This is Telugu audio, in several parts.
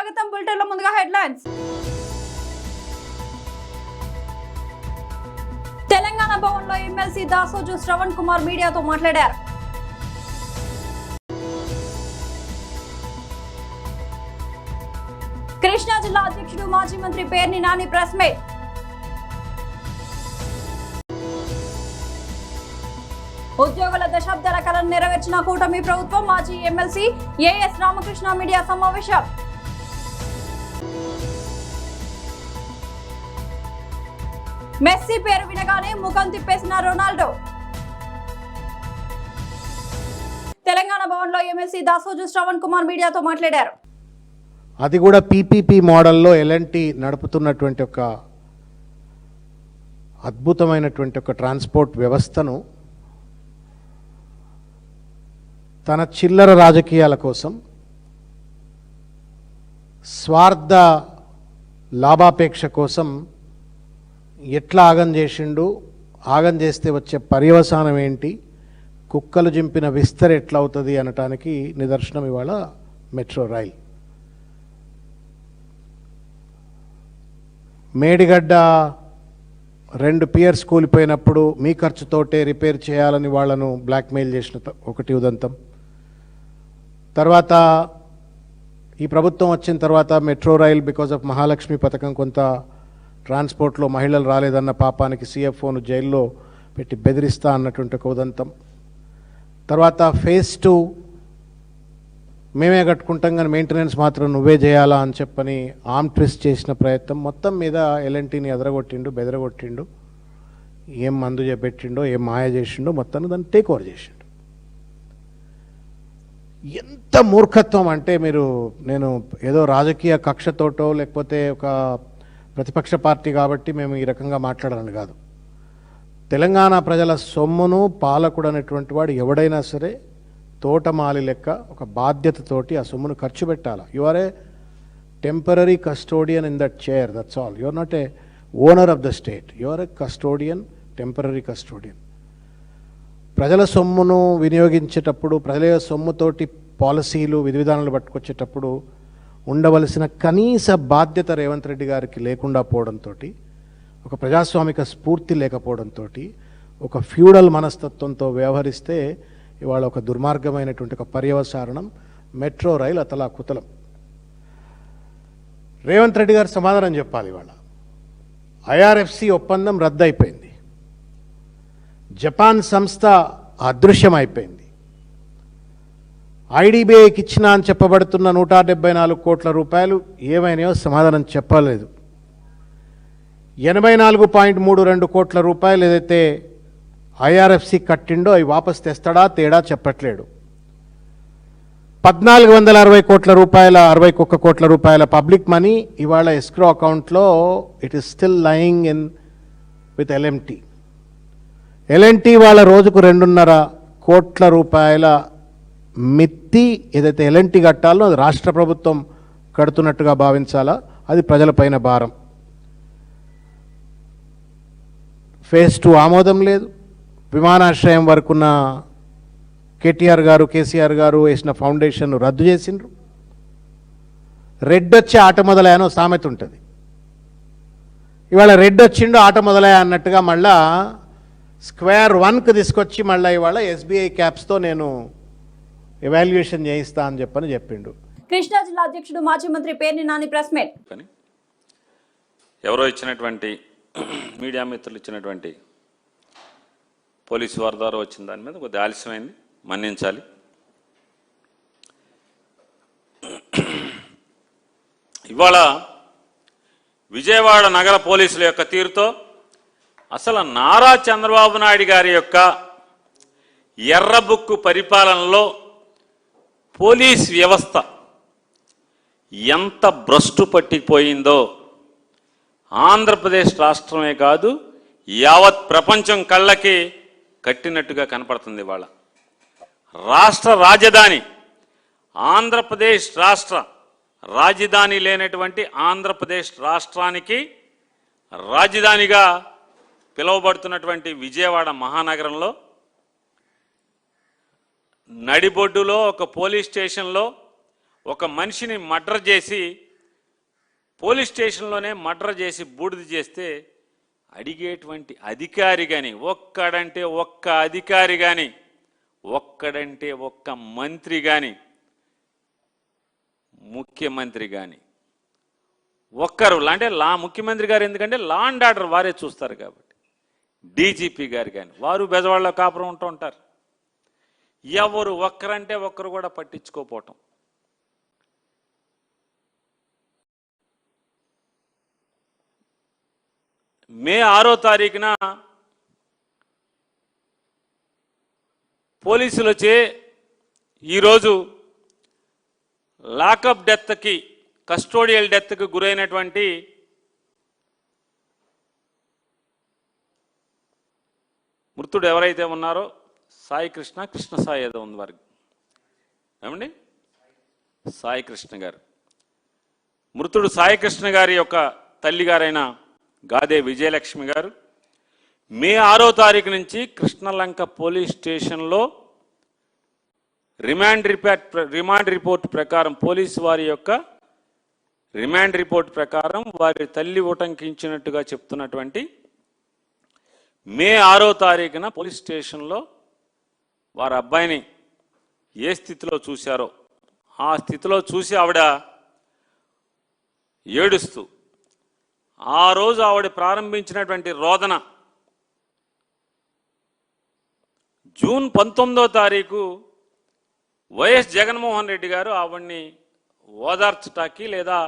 స్వాగతం బులెటిన్లో ముందుగా హెడ్లైన్స్. తెలంగాణ భవన్లో ఎమ్మెల్సీ దాసోజు శ్రవణ్ కుమార్ మీడియాతో మాట్లాడారు. కృష్ణా జిల్లా అధ్యక్షుడు మాజీ మంత్రి పేర్ని నాని ప్రెస్ మీట్. ఉద్యోగుల దశాబ్దాల కలను నెరవేర్చిన కూటమి ప్రభుత్వం. మాజీ ఎమ్మెల్సీ ఏఎస్ రామకృష్ణ మీడియా సమావేశం. మెస్సీ పేరు వినగానే ముఖం తిప్పేసిన రొనాల్డో. తెలంగాణ భవన్లో ఎమ్మెల్సీ దాసోజు శ్రవణ్ కుమార్ మీడియాతో మాట్లాడారు. అది కూడా పీపీపీ మోడల్లో ఎల్ఎన్టీ నడుపుతున్నటువంటి ఒక అద్భుతమైనటువంటి ఒక ట్రాన్స్పోర్ట్ వ్యవస్థను తన చిల్లర రాజకీయాల కోసం, స్వార్థ లాభాపేక్ష కోసం ఎట్లా ఆగం చేసిండు, ఆగం చేస్తే వచ్చే పర్యవసానం ఏంటి, కుక్కలు జింపిన విస్తర ఎట్లా అవుతుంది అనటానికి నిదర్శనం ఇవాళ మెట్రో రైల్. మేడిగడ్డ 2 పియర్స్ కూలిపోయినప్పుడు మీ ఖర్చుతోటే రిపేర్ చేయాలని వాళ్ళను బ్లాక్మెయిల్ చేసిన ఒకటి ఉదంతం. తర్వాత ఈ ప్రభుత్వం వచ్చిన తర్వాత metro rail because of Mahalakshmi పథకం కొంత ట్రాన్స్పోర్ట్లో మహిళలు రాలేదన్న పాపానికి సిఎఫ్ఓను జైల్లో పెట్టి బెదిరిస్తా అన్నటువంటి ఒక ఉదంతం. తర్వాత ఫేజ్ 2 మేమే కట్టుకుంటాం కానీ మెయింటెనెన్స్ మాత్రం నువ్వే చేయాలా అని చెప్పని ఆర్మ్ ట్విస్ట్ చేసిన ప్రయత్నం. మొత్తం మీద ఎల్ఎన్టీని ఎదరగొట్టిండు, బెదరగొట్టిండు. ఏం మందు పెట్టిండో, ఏం మాయ చేసిండో మొత్తాన్ని దాన్ని టేక్ ఓవర్ చేసిండు. ఎంత మూర్ఖత్వం అంటే నేను ఏదో రాజకీయ కక్షతోటో లేకపోతే ఒక ప్రతిపక్ష పార్టీ కాబట్టి మేము ఈ రకంగా మాట్లాడాలని కాదు. తెలంగాణ ప్రజల సొమ్మును పాలకుడు అనేటువంటి వాడు ఎవడైనా సరే తోటమాలి లెక్క ఒక బాధ్యతతోటి ఆ సొమ్మును ఖర్చు పెట్టాలి. You are a temporary custodian in that chair, that's all. You are not a owner of the state, you are a custodian, temporary custodian. ప్రజల సొమ్మును వినియోగించేటప్పుడు, ప్రజల సొమ్ముతోటి పాలసీలు విధి విధానాలు పట్టుకొచ్చేటప్పుడు ఉండవలసిన కనీస బాధ్యత రేవంత్ రెడ్డి గారికి లేకుండా పోవడంతో, ఒక ప్రజాస్వామిక స్ఫూర్తి లేకపోవడంతో, ఒక ఫ్యూడల్ మనస్తత్వంతో వ్యవహరిస్తే ఇవాళ ఒక దుర్మార్గమైనటువంటి ఒక పర్యవసానం మెట్రో రైలు అతలాకుతలం. రేవంత్ రెడ్డి గారు సమాధానం చెప్పాలి. ఇవాళ ఐఆర్ఎఫ్సి ఒప్పందం రద్దయిపోయింది, జపాన్ సంస్థ అదృశ్యమైపోయింది, ఐడిబిఐకి ఇచ్చిన అని చెప్పబడుతున్న 174 కోట్ల రూపాయలు ఏమైనాయో సమాధానం చెప్పలేదు. 84.32 కోట్ల రూపాయలు ఏదైతే ఐఆర్ఎఫ్సి కట్టిండో అవి వాపసు తెస్తాడా తేడా చెప్పట్లేడు. 1460 కోట్ల రూపాయల 61 కోట్ల రూపాయల పబ్లిక్ మనీ ఇవాళ ఎస్క్రో అకౌంట్లో it is still lying in with LMT. LNT వాళ్ళ రోజుకు 2.5 కోట్ల రూపాయల మిత్తి ఏదైతే ఎల్ఎన్టీ కట్టాలో అది రాష్ట్ర ప్రభుత్వం కడుతున్నట్టుగా భావించాలా, అది ప్రజలపైన భారం. ఫేజ్ 2 ఆమోదం లేదు. విమానాశ్రయం వరకున్న కేటీఆర్ గారు, కేసీఆర్ గారు వేసిన ఫౌండేషన్ రద్దు చేసిండ్రు. రెడ్ వచ్చి ఆట మొదలయ్యానో సామెత ఉంటుంది. ఇవాళ రెడ్ వచ్చిండు ఆట మొదలయ్యా అన్నట్టుగా మళ్ళా స్క్వేర్ 1కు తీసుకొచ్చి మళ్ళీ ఇవాళ ఎస్బీఐ క్యాప్స్తో నేను ఎవాల్యుయేషన్ చేయిస్తా అని చెప్పిండు. కృష్ణా జిల్లా అధ్యక్షుడు మాజీ మంత్రి పేర్ని నాని ప్రెస్ మీట్. ఎవరో ఇచ్చినటువంటి మీడియా మిత్రులు ఇచ్చినటువంటి పోలీసు వారి ద్వారా వచ్చిన దాని మీద కొద్దిగా ఆలస్యమైంది, మన్నించాలి. ఇవాళ విజయవాడ నగర పోలీసుల యొక్క తీరుతో అసలు నారా చంద్రబాబు నాయుడు గారి యొక్క ఎర్రబుక్కు పరిపాలనలో పోలీస్ వ్యవస్థ ఎంత భ్రష్టు పట్టిపోయిందో ఆంధ్రప్రదేశ్ రాష్ట్రమే కాదు యావత్ ప్రపంచం కళ్ళకి కట్టినట్టుగా కనపడుతుంది. ఇవాళ రాష్ట్ర రాజధాని ఆంధ్రప్రదేశ్ రాష్ట్ర రాజధాని లేనటువంటి ఆంధ్రప్రదేశ్ రాష్ట్రానికి రాజధానిగా పిలువబడుతున్నటువంటి విజయవాడ మహానగరంలో నడిబొడ్డులో ఒక పోలీస్ స్టేషన్లో ఒక మనిషిని మర్డర్ చేసి పోలీస్ స్టేషన్లోనే మర్డర్ చేసి బూడిద చేస్తే అడిగేటువంటి అధికారి కానీ, ఒక్కడంటే ఒక్క అధికారి కానీ, ఒక్కడంటే ఒక్క మంత్రి కానీ, ముఖ్యమంత్రి కానీ ఒక్కరు అంటే ముఖ్యమంత్రి గారు ఎందుకంటే లా అండ్ ఆర్డర్ వారే చూస్తారు కాబట్టి, డీజీపీ గారు కానీ వారు బెజవాడలో కాపురం ఉంటూ ఉంటారు. ఎవరు ఒక్కరంటే ఒక్కరు కూడా పట్టించుకోపోవటం. మే 6వ తారీఖున పోలీసులు వచ్చే ఈరోజు లాకప్ డెత్కి, కస్టోడియల్ డెత్కి గురైనటువంటి మృతుడు ఎవరైతే ఉన్నారో సాయి కృష్ణ, కృష్ణ సాయి ఏదో ఉంది వారికి, ఏమండి సాయి కృష్ణ గారు, మృతుడు సాయి కృష్ణ గారి యొక్క తల్లిగారైన గాదే విజయలక్ష్మి గారు మే 6వ తారీఖు నుంచి కృష్ణలంక పోలీస్ స్టేషన్లో రిమాండ్ రిపోర్ట్ ప్రకారం, పోలీసు వారి యొక్క రిమాండ్ రిపోర్ట్ ప్రకారం వారి తల్లి ఉటంకించినట్టుగా చెప్తున్నటువంటి మే 6వ తారీఖున పోలీస్ స్టేషన్లో వారి అబ్బాయిని ఏ స్థితిలో చూశారో ఆ స్థితిలో చూసి ఆవిడ ఏడుస్తూ, ఆ రోజు ఆవిడ ప్రారంభించినటువంటి రోదన జూన్ 19వ తారీఖు వైఎస్ జగన్మోహన్ రెడ్డి గారు ఆవిడ్ని ఓదార్చటానికి లేదా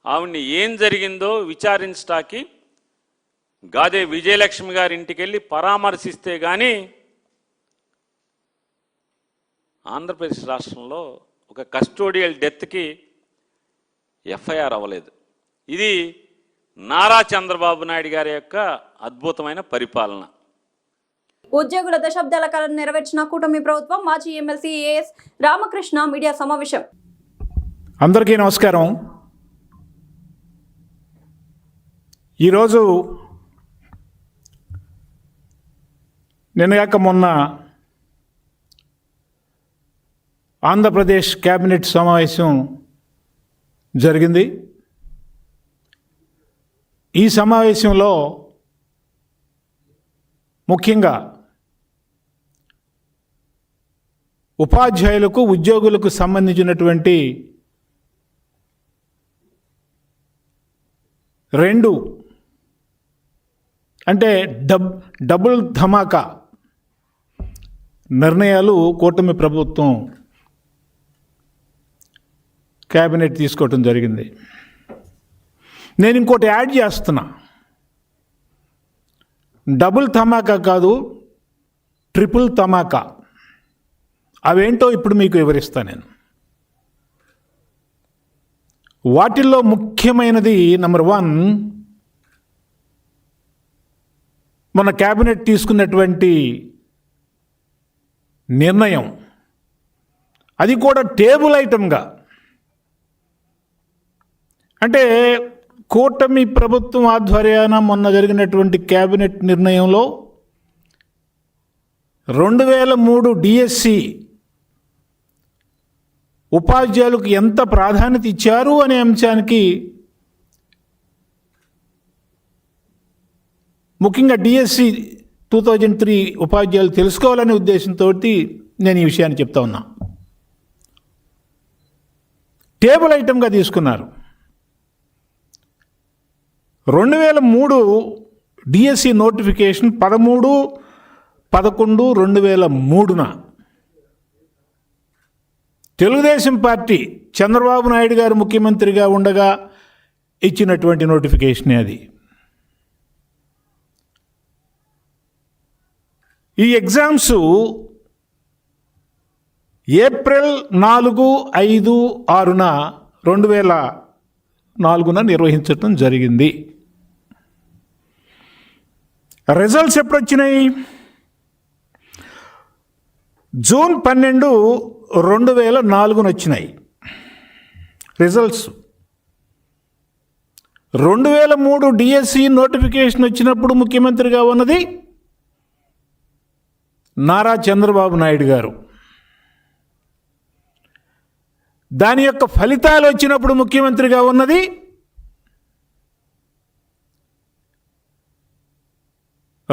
ఆవిడ్ని ఏం జరిగిందో విచారించటానికి గాదే విజయలక్ష్మి గారి ఇంటికి వెళ్ళి పరామర్శిస్తే కానీ ఆంధ్రప్రదేశ్ రాష్ట్రంలో ఒక కస్టోడియల్ డెత్కి ఎఫ్ఐఆర్ అవ్వలేదు. ఇది నారా చంద్రబాబు నాయుడు గారి యొక్క అద్భుతమైన పరిపాలన. ఉద్యోగుల దశాబ్దాల కాలం నెరవేర్చిన కూటమి ప్రభుత్వం మాజీ ఎమ్మెల్సీ ఏఎస్ రామకృష్ణ మీడియా సమావేశం. అందరికీ నమస్కారం. ఈరోజు నిన్నగాక మొన్న ఆంధ్రప్రదేశ్ క్యాబినెట్ సమావేశం జరిగింది. ఈ సమావేశంలో ముఖ్యంగా ఉపాధ్యాయులకు, ఉద్యోగులకు సంబంధించినటువంటి 2 అంటే డబుల్ ధమాకా నిర్ణయాలు కూటమి ప్రభుత్వం క్యాబినెట్ తీసుకోవటం జరిగింది. నేను ఇంకోటి యాడ్ చేస్తున్నా. డబుల్ ధమాకా కాదు, ట్రిపుల్ ధమాకా. అవేంటో ఇప్పుడు మీకు వివరిస్తాను నేను. వాటిల్లో ముఖ్యమైనది నెంబర్ 1, మన క్యాబినెట్ తీసుకున్నటువంటి నిర్ణయం, అది కూడా టేబుల్ ఐటమ్గా. అంటే కూటమి ప్రభుత్వం ఆధ్వర్యాన మొన్న జరిగినటువంటి క్యాబినెట్ నిర్ణయంలో 2003 డిఎస్సి ఉపాధ్యాయులకు ఎంత ప్రాధాన్యత ఇచ్చారు అనే అంశానికి, ముఖ్యంగా డిఎస్సి 2003 ఉపాధ్యాయులు తెలుసుకోవాలనే ఉద్దేశంతో నేను ఈ విషయాన్ని చెప్తా ఉన్నా. టేబుల్ ఐటమ్గా తీసుకున్నారు. 2003 DSC notification 13/11/2003 Telugu Desam party Chandrababu Naidu గారు ముఖ్యమంత్రిగా ఉండగా ఇచ్చినటువంటి నోటిఫికేషనే అది. ఈ ఎగ్జామ్స్ ఏప్రిల్ 4, 5, 6న 2004న నిర్వహించడం జరిగింది. రిజల్ట్స్ ఎప్పుడు వచ్చినాయి? జూన్ 12, 2004న వచ్చినాయి రిజల్ట్స్. 2003 డిఎస్సి నోటిఫికేషన్ వచ్చినప్పుడు ముఖ్యమంత్రిగా ఉన్నది నారా చంద్రబాబు నాయుడు గారు. దాని యొక్క ఫలితాలు వచ్చినప్పుడు ముఖ్యమంత్రిగా ఉన్నది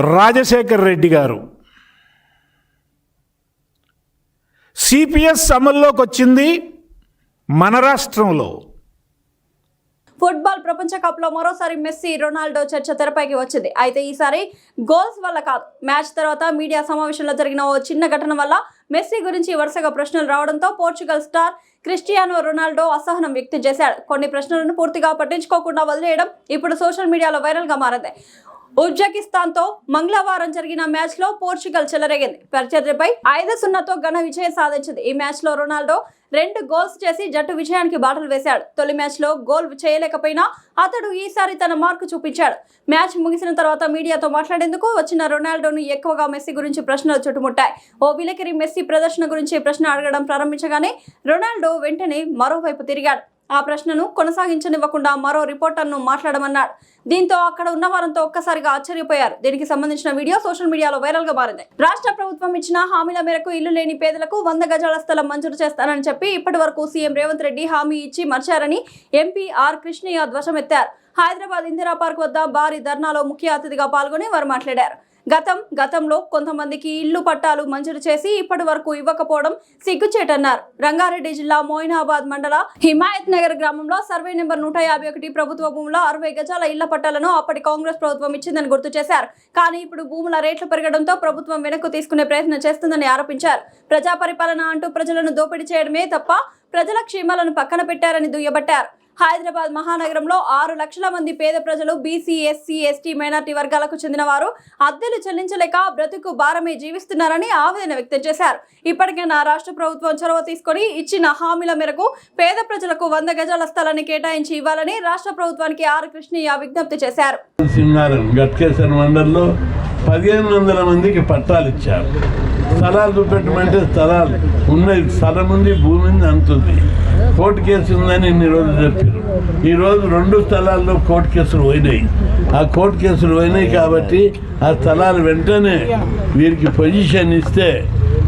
రాజశేఖర్ రెడ్డి గారు. సిపిఎస్ అమల్లోకి వచ్చింది మన రాష్ట్రంలో. ఫుట్బాల్ ప్రపంచ కప్ లో మరోసారి మెస్సీ రొనాల్డో చర్చ తెరపైకి వచ్చింది. అయితే ఈసారి గోల్స్ వల్ల కాదు, మ్యాచ్ తర్వాత మీడియా సమావేశంలో జరిగిన ఓ చిన్న ఘటన వల్ల మెస్సీ గురించి వరుసగా ప్రశ్నలు రావడంతో పోర్చుగల్ స్టార్ క్రిస్టియానో రొనాల్డో అసహనం వ్యక్తం చేశాడు. కొన్ని ప్రశ్నలను పూర్తిగా పట్టించుకోకుండా వదిలేయడం ఇప్పుడు సోషల్ మీడియాలో వైరల్ గా మారింది. ఉజ్బెకిస్తాన్తో మంగళవారం జరిగిన మ్యాచ్లో పోర్చుగల్ చెలరేగింది. ప్రత్యర్థిపై 5-0తో ఘన విజయం సాధించింది. ఈ మ్యాచ్లో రొనాల్డో 2 గోల్స్ చేసి జట్టు విజయానికి బాటలు వేశాడు. తొలి మ్యాచ్లో గోల్ చేయలేకపోయినా అతడు ఈసారి తన మార్కు చూపించాడు. మ్యాచ్ ముగిసిన తర్వాత మీడియాతో మాట్లాడేందుకు వచ్చిన రొనాల్డోను ఎక్కువగా మెస్సీ గురించి ప్రశ్నలు చుట్టుముట్టాయి. ఓ విలేకరి మెస్సీ ప్రదర్శన గురించి ప్రశ్న అడగడం ప్రారంభించగానే రొనాల్డో వెంటనే మరోవైపు తిరిగాడు. ఆ ప్రశ్నను కొనసాగించనివ్వకుండా మరో రిపోర్టర్ను మాట్లాడమన్నాడు. దీంతో అక్కడ ఉన్న వారంతో ఒక్కసారిగా ఆశ్చర్యపోయారు. దీనికి సంబంధించిన వీడియో సోషల్ మీడియాలో వైరల్ గా మారింది. రాష్ట్ర ప్రభుత్వం ఇచ్చిన హామీల మేరకు ఇల్లు లేని పేదలకు 100 గజాల స్థలం మంజూరు చేస్తానని చెప్పి ఇప్పటి వరకు సీఎం రేవంత్ రెడ్డి హామీ ఇచ్చి మర్చారని ఎంపీ ఆర్ కృష్ణయ్య ధ్వజమెత్తారు. హైదరాబాద్ ఇందిరా పార్క్ వద్ద భారీ ధర్నాలో ముఖ్య అతిథిగా పాల్గొని వారు మాట్లాడారు. గతంలో కొంతమందికి ఇల్లు పట్టాలు మంజూరు చేసి ఇప్పటి వరకు ఇవ్వకపోవడం సిగ్గుచేటన్నారు. రంగారెడ్డి జిల్లా మోయినాబాద్ మండల హిమాయత్ నగర్ గ్రామంలో సర్వే నెంబర్ 151 ప్రభుత్వ భూములో 60 గజాల ఇళ్ల పట్టాలను అప్పటి కాంగ్రెస్ ప్రభుత్వం ఇచ్చిందని గుర్తు చేశారు. కానీ ఇప్పుడు భూముల రేట్లు పెరగడంతో ప్రభుత్వం వెనక్కు తీసుకునే ప్రయత్నం చేస్తుందని ఆరోపించారు. ప్రజా పరిపాలన అంటూ ప్రజలను దోపిడీ చేయడమే తప్ప ప్రజల క్షేమాలను పక్కన పెట్టారని దుయ్యబట్టారు. హైదరాబాద్ మహానగరంలో 6 లక్షల మంది పేద ప్రజలు బీసీ, ఎస్సీ, ఎస్టీ, మైనార్టీ వర్గాలకు చెందిన వారు అద్దెలు చెల్లించలేక బ్రతుకు భారమే జీవిస్తున్నారని ఆవేదన వ్యక్తం చేశారు. ఇప్పటికైనా రాష్ట్ర ప్రభుత్వం చొరవ తీసుకొని ఇచ్చిన హామీల మేరకు పేద ప్రజలకు 100 గజాల స్థలాన్ని కేటాయించి ఇవ్వాలని రాష్ట్ర ప్రభుత్వానికి ఆర్ కృష్ణయ్య విజ్ఞప్తి చేశారు. గట్కేశ్వర మండలంలో 1500 మందికి పట్టాలు ఇచ్చారు. స్థలాలు చూపెట్టమంటే స్థలాలు ఉన్నాయి, స్థలం ఉంది, భూమి ఉంది, అంతుంది. కోర్టు కేసు ఉందని ఇన్ని రోజులు చెప్పారు. ఈరోజు 2 స్థలాల్లో కోర్టు కేసులు పోయినాయి. ఆ కోర్టు కేసులు పోయినాయి కాబట్టి ఆ స్థలాలు వెంటనే వీరికి పొజిషన్ ఇస్తే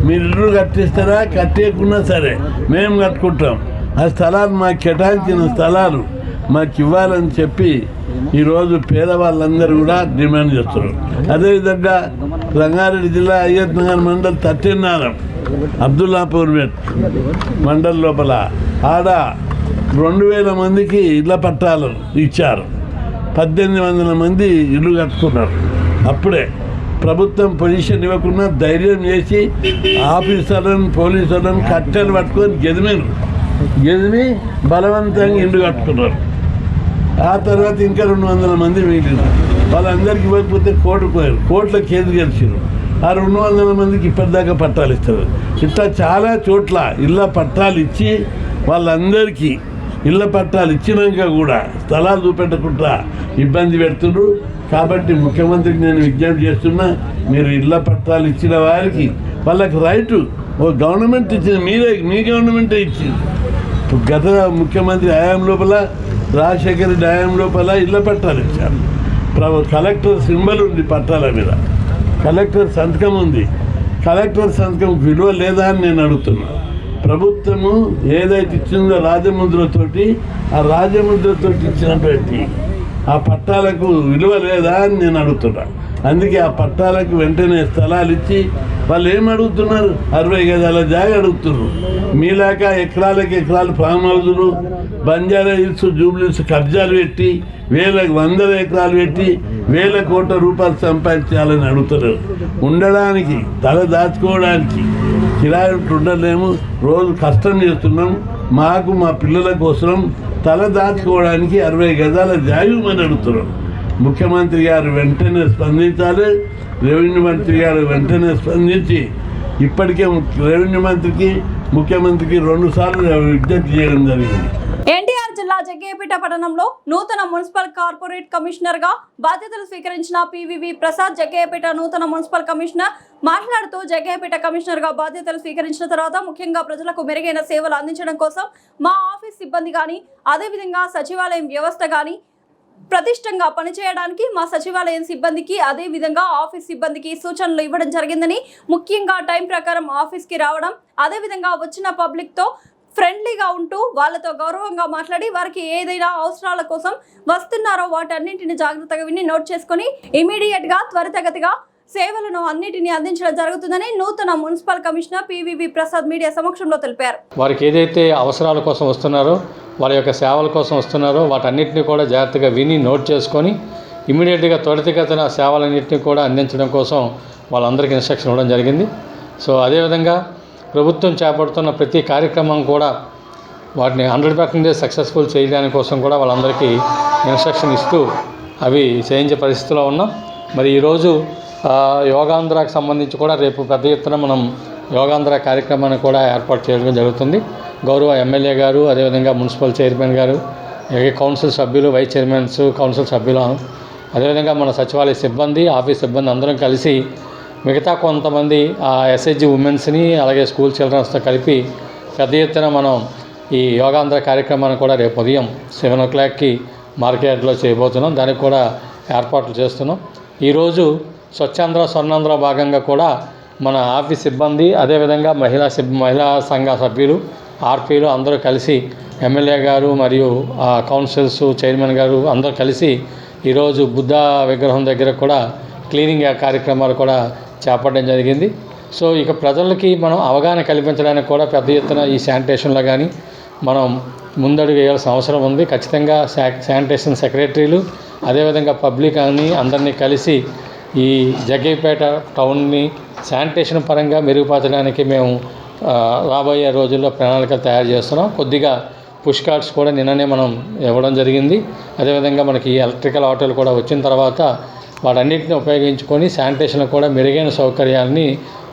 మీరు ఇల్లు కట్టిస్తారా, కట్టేయకున్నా సరే మేము కట్టుకుంటాం. ఆ స్థలాలు మాకు కేటాయించిన స్థలాలు మాకు ఇవ్వాలని చెప్పి ఈరోజు పేదవాళ్ళందరూ కూడా డిమాండ్ చేస్తున్నారు. అదేవిధంగా రంగారెడ్డి జిల్లా అయ్యత్ నగర్ మండల్ 39 అబ్దుల్లాపూర్ మండల్ లోపల ఆడ 2000 మందికి ఇళ్ల పట్టాలు ఇచ్చారు. 1800 మంది ఇల్లు కట్టుకున్నారు. అప్పుడే ప్రభుత్వం పొజిషన్ ఇవ్వకుండా ధైర్యం చేసి ఆఫీసర్లను, పోలీసులను కట్టెలు పట్టుకొని గెదిమి బలవంతంగా ఇల్లు కట్టుకున్నారు. ఆ తర్వాత ఇంకా 200 మంది మిగిలినారు. వాళ్ళందరికీ ఇవ్వకపోతే కోర్టుల కేసు గెలిచారు. ఆ 200 మందికి ఇప్పటిదాకా పట్టాలు ఇస్తారు. ఇట్లా చాలా చోట్ల ఇళ్ళ పట్టాలు ఇచ్చి వాళ్ళందరికీ ఇళ్ళ పట్టాలు ఇచ్చినాక కూడా స్థలాలు చూపెట్టకుండా ఇబ్బంది పెడుతున్నారు. కాబట్టి ముఖ్యమంత్రికి నేను విజ్ఞప్తి చేస్తున్నా, మీరు ఇళ్ళ పట్టాలు ఇచ్చిన వారికి వాళ్ళకి రైటు గవర్నమెంట్ ఇచ్చింది, మీ గవర్నమెంటే ఇచ్చింది. గత ముఖ్యమంత్రి హయాం లోపల, రాజశేఖర రెడ్డి హయాం లోపల ఇళ్ళ పట్టాలు ఇచ్చారు. కలెక్టర్ సింబల్ ఉంది పట్టాల మీద, కలెక్టర్ సంతకం ఉంది. కలెక్టర్ సంతకం విలువ లేదా అని నేను అడుగుతున్నా. ప్రభుత్వము ఏదైతే ఇచ్చిందో రాజముద్రతోటి, ఆ రాజముద్రతోటి ఇచ్చినటువంటి ఆ పట్టాలకు విలువ లేదా అని నేను అడుగుతున్నా. అందుకే ఆ పట్టాలకు వెంటనే స్థలాలు ఇచ్చి వాళ్ళు ఏం అడుగుతున్నారు, 60 గజాల జాగా అడుగుతున్నారు. మీలాగా ఎకరాలకు ఎకరాలు ఫామ్ హౌజులు, బంజారా హిల్స్, జూబ్లీస్ కబ్జాలు పెట్టి 100 ఎకరాలు పెట్టి 1000 కోట్ల రూపాయలు సంపాదించాలని అడుగుతున్నారు. ఉండడానికి, తల దాచుకోవడానికి కిరాయి ఉండలేము, రోజు కష్టం చేస్తున్నాం. మాకు మా పిల్లల కోసం తల దాచుకోవడానికి 60 గజాల జాగమని అడుగుతున్నాం. ముఖ్యమంత్రి గారు వెంటనే స్పందించాలి. రెవెన్యూ మంత్రి గారు వెంటనే స్పందించి ఇప్పటికే రెవెన్యూ మంత్రికి, ముఖ్యమంత్రికి 2 సార్లు విజ్ఞప్తి చేయడం జరిగింది. ఎన్టీఆర్ జిల్లా జగ్గయ్యపేట పట్టణంలో నూతన మున్సిపల్ కార్పొరేట్ కమిషనర్ గా బాధ్యతలు స్వీకరించిన పివివి ప్రసాద్ జగ్గయ్యపేట నూతన మున్సిపల్ కమిషనర్ మాట్లాడుతూ, జగ్గయ్యపేట కమిషనర్ గా బాధ్యతలు స్వీకరించిన తర్వాత ముఖ్యంగా ప్రజలకు మెరుగైన సేవలు అందించడం కోసం మా ఆఫీస్ సిబ్బంది కానీ, అదేవిధంగా సచివాలయం వ్యవస్థ కానీ ప్రతిష్టంగా పనిచేయడానికి మా సచివాలయం సిబ్బందికి, అదే విధంగా ఆఫీస్ సిబ్బందికి సూచనలు ఇవ్వడం జరిగిందని, ముఖ్యంగా టైం ప్రకారం ఆఫీస్కి రావడం, అదేవిధంగా వచ్చిన పబ్లిక్తో ఫ్రెండ్లీగా ఉంటూ వాళ్ళతో గౌరవంగా మాట్లాడి వారికి ఏదైనా అవసరాల కోసం వస్తున్నారో వాటన్నింటిని జాగ్రత్తగా విని నోట్ చేసుకుని ఇమీడియట్ గా త్వరితగతిగా సేవలను అన్నిటినీ అందించడం జరుగుతుందని నూతన municipal commissioner PVV Prasad media సమక్షంలో తెలిపారు. వారికి ఏదైతే అవసరాల కోసం వస్తున్నారో వాళ్ళ యొక్క సేవల కోసం వస్తున్నారో వాటన్నిటిని కూడా జాగ్రత్తగా విని నోట్ చేసుకొని ఇమీడియట్గా త్వరితగతిన సేవలన్నింటినీ కూడా అందించడం కోసం వాళ్ళందరికీ ఇన్స్ట్రక్షన్ ఇవ్వడం జరిగింది. సో అదేవిధంగా ప్రభుత్వం చేపడుతున్న ప్రతి కార్యక్రమం కూడా వాటిని 100% సక్సెస్ఫుల్ చేయడానికి కోసం కూడా వాళ్ళందరికీ ఇన్స్ట్రక్షన్ ఇస్తూ అవి చేయించే పరిస్థితిలో ఉన్నాం. మరి ఈరోజు యోగాంధ్రకు సంబంధించి కూడా రేపు పెద్ద ఎత్తున మనం యోగాంధ్ర కార్యక్రమాన్ని కూడా ఏర్పాటు చేయడం జరుగుతుంది. గౌరవ ఎమ్మెల్యే గారు, అదేవిధంగా మున్సిపల్ చైర్మన్ గారు, కౌన్సిల్ సభ్యులు, వైస్ చైర్మన్స్, కౌన్సిల్ సభ్యులు, అదేవిధంగా మన సచివాలయ సిబ్బంది, ఆఫీస్ సిబ్బంది అందరం కలిసి మిగతా కొంతమంది ఎస్హెచ్జి ఉమెన్స్ని అలాగే స్కూల్ చిల్డ్రన్స్తో కలిపి పెద్ద ఎత్తున మనం ఈ యోగాంధ్ర కార్యక్రమాన్ని కూడా రేపు ఉదయం 7 o'clockకి మార్కెట్లో చేయబోతున్నాం. దానికి కూడా ఏర్పాట్లు చేస్తున్నాం. ఈరోజు స్వచ్ఛాంధ్ర స్వర్ణాంధ్ర భాగంగా కూడా మన ఆఫీస్ సిబ్బంది, అదేవిధంగా మహిళా సంఘ సభ్యులు, ఆర్పీలు అందరూ కలిసి ఎమ్మెల్యే గారు మరియు కౌన్సిల్స్ చైర్మన్ గారు అందరూ కలిసి ఈరోజు బుద్ధ విగ్రహం దగ్గర కూడా క్లీనింగ్ కార్యక్రమాలు కూడా చేపట్టడం జరిగింది. సో ఇక ప్రజలకి మనం అవగాహన కల్పించడానికి కూడా పెద్ద ఎత్తున ఈ శానిటేషన్లో కానీ మనం ముందడుగు వేయాల్సిన అవసరం ఉంది. ఖచ్చితంగా శానిటేషన్ సెక్రటరీలు, అదేవిధంగా పబ్లిక్ అని అందరినీ కలిసి ఈ జగ్గయ్యపేట టౌన్ని శానిటేషన్ పరంగా మెరుగుపరచడానికి మేము రాబోయే రోజుల్లో ప్రణాళికలు తయారు చేస్తున్నాం. కొద్దిగా పుష్ కార్డ్స్ కూడా నిన్ననే మనం ఇవ్వడం జరిగింది. అదేవిధంగా మనకి ఎలక్ట్రికల్ ఆటోలు కూడా వచ్చిన తర్వాత వాటన్నిటిని ఉపయోగించుకొని శానిటేషన్లో కూడా మెరుగైన సౌకర్యాలని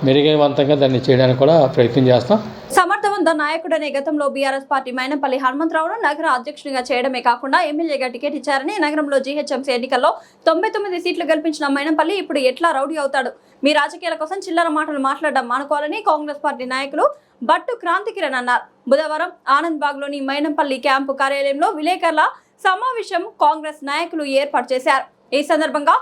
మెరుగైనవంతంగా దాన్ని చేయడానికి కూడా ప్రయత్నం చేస్తాం. సమర్థవంత నాయకుడనే గతంలో బీఆర్ఎస్ పార్టీ మైనంపల్లి హనుమంతరావును నగర అధ్యక్షునిగా చేయడమే కాకుండా ఎమ్మెల్యేగా టికెట్ ఇచ్చారని, నగరంలో జీహెచ్ఎంసీ ఎన్నికల్లో 99 సీట్లు గెలిపించిన మైనంపల్లి ఇప్పుడు ఎట్లా రౌడీ అవుతాడు? మీ రాజకీయాల కోసం చిల్లర మాటలు మాట్లాడడం మానుకోవాలని కాంగ్రెస్ పార్టీ నాయకులు బట్టు క్రాంతికిరణ్ అన్నారు. బుధవారం ఆనంద్ బాగ్లోని మైనంపల్లి క్యాంపు కార్యాలయంలో విలేకరుల సమావేశం కాంగ్రెస్ నాయకులు ఏర్పాటు చేశారు. ఈ సందర్భంగా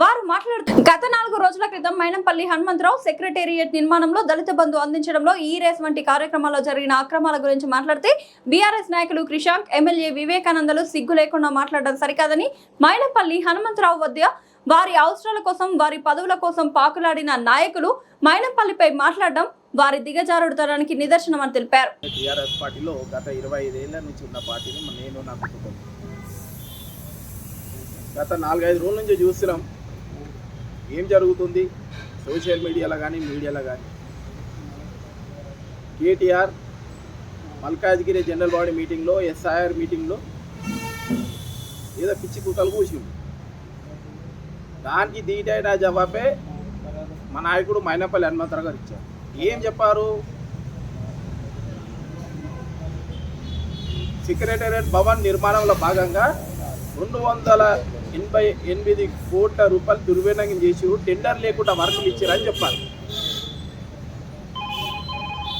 వారు మాట్లాడుతూ గత 4 రోజుల క్రితం మైనంపల్లి హనుమంతరావు సెక్రటేరియట్ నిర్మాణంలో దళిత బంధు అందించడంలో ఈ రేస్ వంటి కార్యక్రమాల్లో జరిగిన అక్రమాల గురించి మాట్లాడితే బీఆర్ఎస్ నాయకులు క్రిషాంక్, ఎమ్మెల్యే వివేకానందలు సిగ్గు లేకుండా మాట్లాడడం సరికాదని, మైనంపల్లి హనుమంతరావు వద్ద వారి అవసరాల కోసం, వారి పదవుల కోసం పాకులాడిన నాయకులు మైనంపల్లిపై మాట్లాడడం వారి దిగజారుడుతనానికి నిదర్శనం అని తెలిపారు. టీఆర్ఎస్ పార్టీలో గత 25 ఏళ్ల నుంచి ఉన్న పార్టీని నేను నా కుటుంబం గత 4-5 రోజుల నుంచి చూస్తున్నాం ఏం జరుగుతుంది సోషల్ మీడియాలో కానీ మీడియాలో కానీ. కేటీఆర్ మల్కాజ్గిరి జనరల్ బాడీ మీటింగ్లో, ఎస్ఐఆర్ మీటింగ్లో ఏదో పిచ్చి కూతలు కూసింది. దానికి దీటైన జవాబే మా నాయకుడు మైనంపల్లి హనుమంతరావు గారు ఇచ్చారు. ఏం చెప్పారు? సెక్రటేరియట్ భవన్ నిర్మాణంలో భాగంగా 288 కోట్ల రూపాయలు దుర్వినియోగం చేసి టెండర్ లేకుండా వర్కులు ఇచ్చారని చెప్పారు.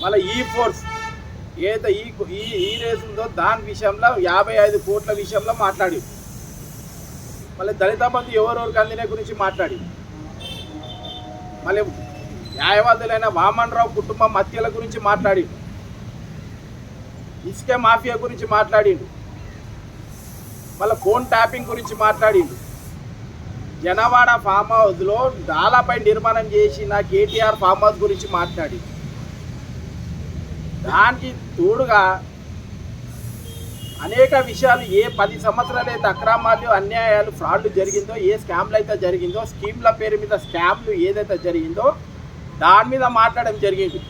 మళ్ళీ ఈ ఫోర్స్ ఏదైతే ఈ రేస్ ఉందో దాని విషయంలో 55 కోట్ల విషయంలో మాట్లాడి, మళ్ళీ దళిత బంధు ఎవరెవరికి అందిన గురించి మాట్లాడి, మళ్ళీ న్యాయవాదులైన వామన్ రావు కుటుంబం హత్యల గురించి మాట్లాడి, ఇసుక మాఫియా గురించి మాట్లాడిండు, మళ్ళీ ఫోన్ ట్యాపింగ్ గురించి మాట్లాడిండు. జనవాడ ఫామ్ హౌస్లో డాలాపై నిర్మాణం చేసిన కేటీఆర్ ఫామ్ హౌస్ గురించి మాట్లాడి, దానికి తోడుగా అనేక విషయాలు ఏ 10 సంవత్సరాలు అయితే అక్రమాలు, అన్యాయాలు, ఫ్రాడ్లు జరిగిందో, ఏ స్కామ్లు అయితే జరిగిందో, స్కీమ్ల పేరు మీద స్కామ్లు ఏదైతే జరిగిందో దాని మీద మాట్లాడడం జరిగింది.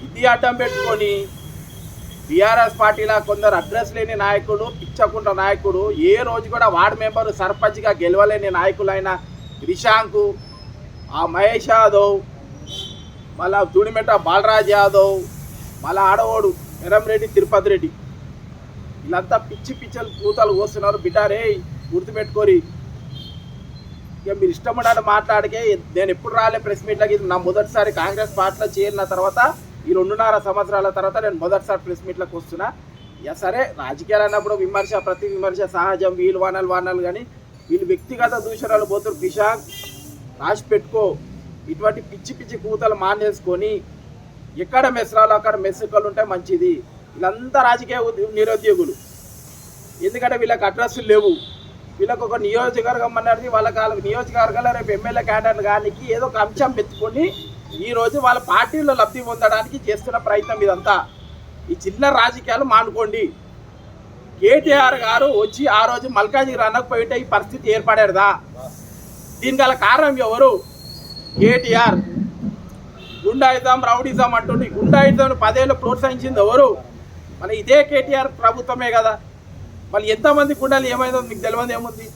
ఇది అడ్డం పెట్టుకొని బీఆర్ఎస్ పార్టీలో కొందరు అడ్రస్ లేని నాయకుడు, పిచ్చకుంట నాయకుడు, ఏ రోజు కూడా వార్డు మెంబరు, సర్పంచ్గా గెలవలేని నాయకులైన రిషాంకు, ఆ మహేష్ యాదవ్, మళ్ళా తుడిమెట బాలరాజ్ యాదవ్, మళ్ళా ఆడవాడు ఎరంరెడ్డి తిరుపతి రెడ్డి, వీళ్ళంతా పిచ్చలు కూతలు కోస్తున్నారు. బిడ్డారే గుర్తుపెట్టుకోరి. ఇక మీరు ఇష్టం ఉన్నట్టు మాట్లాడికే. నేను ఎప్పుడు రాలే ప్రెస్ మీట్లకి. నా మొదటిసారి కాంగ్రెస్ పార్టీలో చేరిన తర్వాత ఈ 2.5 సంవత్సరాల తర్వాత నేను మొదటిసారి ప్రెస్ మీట్లకు వస్తున్నా. ఇక సరే, రాజకీయాలు అన్నప్పుడు విమర్శ, ప్రతి విమర్శ సహజం. వీళ్ళు వానలు కానీ వీళ్ళు వ్యక్తిగత దూషణలు పోతారు. కిషాన్ రాసి పెట్టుకో. ఇటువంటి పిచ్చి కూతలు మానేసుకొని ఎక్కడ మెస్రాలు అక్కడ మెస్సుకలు ఉంటే మంచిది. వీళ్ళంతా రాజకీయ నిరుద్యోగులు. ఎందుకంటే వీళ్ళకి అడ్రస్లు లేవు. వీళ్ళకి ఒక నియోజకవర్గం అన్నది వాళ్ళకి నియోజకవర్గాల రేపు ఎమ్మెల్యే క్యాండిడేట్ కానీ ఏదో ఒక అంశం పెట్టుకొని ఈరోజు వాళ్ళ పార్టీలో లబ్ధి పొందడానికి చేస్తున్న ప్రయత్నం ఇదంతా. ఈ చిన్న రాజకీయాలు మానుకోండి. కేటీఆర్ గారు వచ్చి ఆ రోజు మల్కాజికి రనకపోయింటే ఈ పరిస్థితి ఏర్పడేదా? దీనికి గల కారణం ఎవరు? కేటీఆర్. గుండాయిజం రౌడిజం అంటుండే గుండాయిజం 10 ఏళ్ళు ప్రోత్సహించింది ఎవరు? మన ఇదే కేటీఆర్ ప్రభుత్వమే కదా. మళ్ళీ ఎంతమంది గుండాలు ఏమైందో మీకు తెలియదు ఏముంది?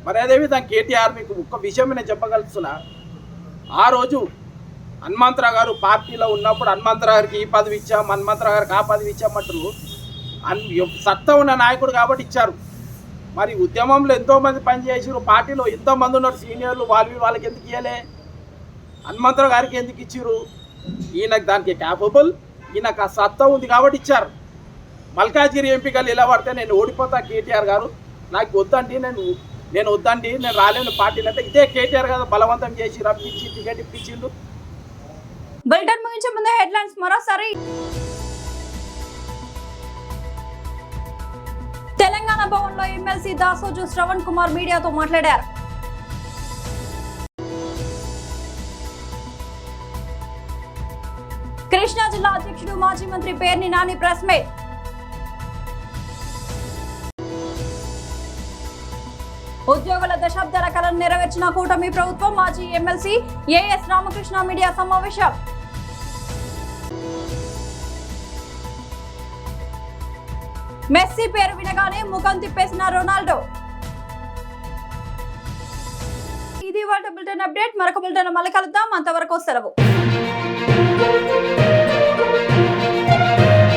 మరి అదేవిధంగా కేటీఆర్ మీకు ఒక్క విషయం నేను చెప్పగలుగుతున్నా. ఆ రోజు హనుమంతరావు గారు పార్టీలో ఉన్నప్పుడు హనుమంతరావు గారికి ఈ పదవి ఇచ్చాం, హనుమంతరావు గారికి ఆ పదవి ఇచ్చామంటారు. సత్తా ఉన్న నాయకుడు కాబట్టి ఇచ్చారు. మరి ఉద్యమంలో ఎంతోమంది పనిచేసారు, పార్టీలో ఎంతోమంది ఉన్నారు సీనియర్లు, వాళ్ళకి ఎందుకు ఇవ్వలే? హనుమంతరావు గారికి ఎందుకు ఇచ్చారు? ఈయనకు దానికి క్యాపబుల్, ఈయనకు ఆ సత్తా ఉంది కాబట్టి ఇచ్చారు. మల్కాజిగిరి ఎంపికలు ఇలా పడితే నేను ఓడిపోతా కేటీఆర్ గారు, నాకు వద్దండి, నేను వద్దండి, నేను రాలేను పార్టీలు అంటే ఇదే కేటీఆర్ గారు బలవంతం చేసి రప్పించి టికెట్ ఇప్పించిండు. బులెటిన్ ముగించే ముందు హెడ్లైన్స్ మరోసారి. తెలంగాణ భవన్లో ఎమ్మెల్సీ దాసోజు శ్రవణ్ కుమార్ మీడియాతో మాట్లాడారు. కృష్ణా జిల్లా అధ్యక్షుడు మాజీ మంత్రి పేర్ని నాని ప్రెస్ మీట్. ఉద్యోగుల దశాబ్దాల కలను నెరవేర్చిన కూటమి ప్రభుత్వం. మాజీ ఎమ్మెల్సీ ఏఎస్ రామకృష్ణ మీడియా సమావేశం. మెస్సీ పేరు వినగానే ముఖం తిప్పేసిన రొనాల్డో. ఇది వాటి బులెటిన్ అప్డేట్. మరొక బులెటిన్ మళ్ళీ కలుద్దాం. అంతవరకు సెలవు.